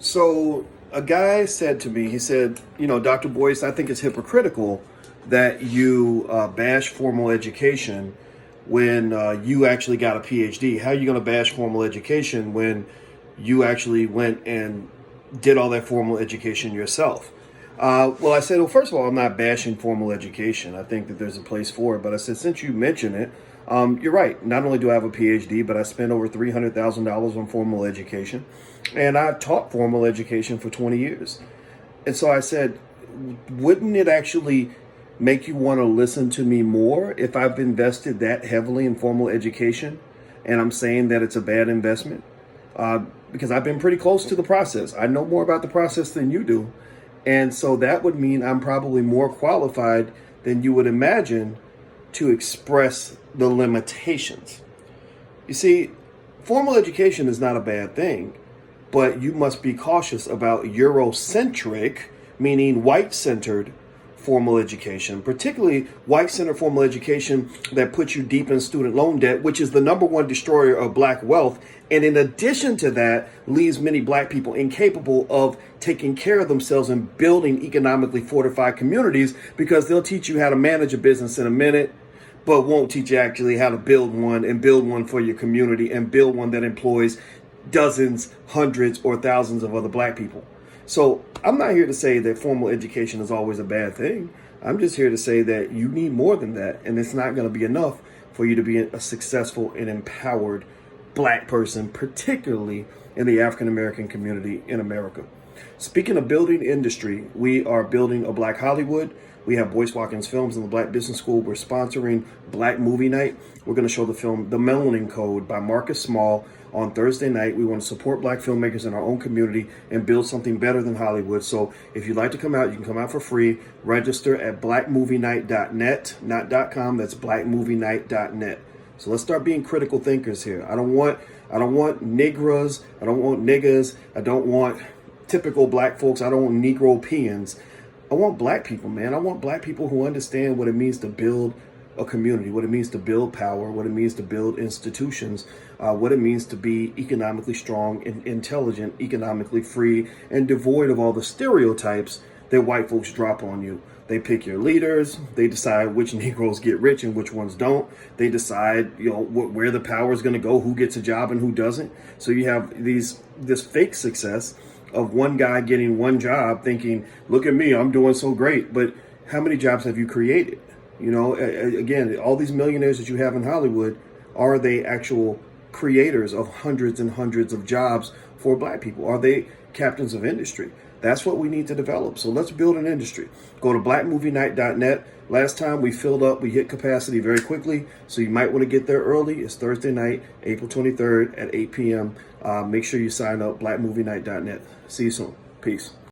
So a guy said to me, he said, Dr. Boyce, I think it's hypocritical that you bash formal education when you actually got a PhD. How are you going to bash formal education when you actually went and did all that formal education yourself? Well, I said, well, first of all, I'm not bashing formal education. I think that there's a place for it. But I said, since you mention it, you're right. Not only do I have a PhD, but I spent over $300,000 on formal education. And I taught formal education for 20 years. And so I said, wouldn't it actually make you want to listen to me more if I've invested that heavily in formal education and I'm saying that it's a bad investment? Because I've been pretty close to the process. I know more about the process than you do. And so that would mean I'm probably more qualified than you would imagine to express the limitations. You see, formal education is not a bad thing, but you must be cautious about Eurocentric, meaning white-centered formal education, particularly white-centered formal education that puts you deep in student loan debt, which is the number one destroyer of black wealth. And in addition to that, leaves many black people incapable of taking care of themselves and building economically fortified communities, because they'll teach you how to manage a business in a minute, but won't teach you actually how to build one, and build one for your community, and build one that employs dozens, hundreds, or thousands of other black people. So I'm not here to say that formal education is always a bad thing. I'm just here to say that you need more than that. And it's not going to be enough for you to be a successful and empowered black person, particularly in the African-American community in America. Speaking of building industry, we are building a Black Hollywood. We have Boyce Watkins Films and the Black Business School. We're sponsoring Black Movie Night. We're going to show the film The Melanin Code by Marcus Small on Thursday night. We want to support black filmmakers in our own community and build something better than Hollywood. So if you'd like to come out, you can come out for free. Register at blackmovienight.net, not .com. That's blackmovienight.net. So let's start being critical thinkers here. I don't want nigras. I don't want niggas. I don't want typical black folks. I don't want Negropeans. I want black people, man. I want black people who understand what it means to build a community, what it means to build power, what it means to build institutions, what it means to be economically strong and intelligent, economically free, and devoid of all the stereotypes that white folks drop on you. They pick your leaders. They decide which Negroes get rich and which ones don't. They decide, where the power is going to go, who gets a job and who doesn't. So you have this fake success of one guy getting one job thinking, look at me, I'm doing so great. But how many jobs have you created? Again, all these millionaires that you have in Hollywood, are they actual creators of hundreds and hundreds of jobs for black people? Are they captains of industry? That's what we need to develop. So let's build an industry. Go to blackmovienight.net. Last time we filled up, we hit capacity very quickly. So you might want to get there early. It's Thursday night, April 23rd at 8 p.m. Make sure you sign up, blackmovienight.net. See you soon. Peace.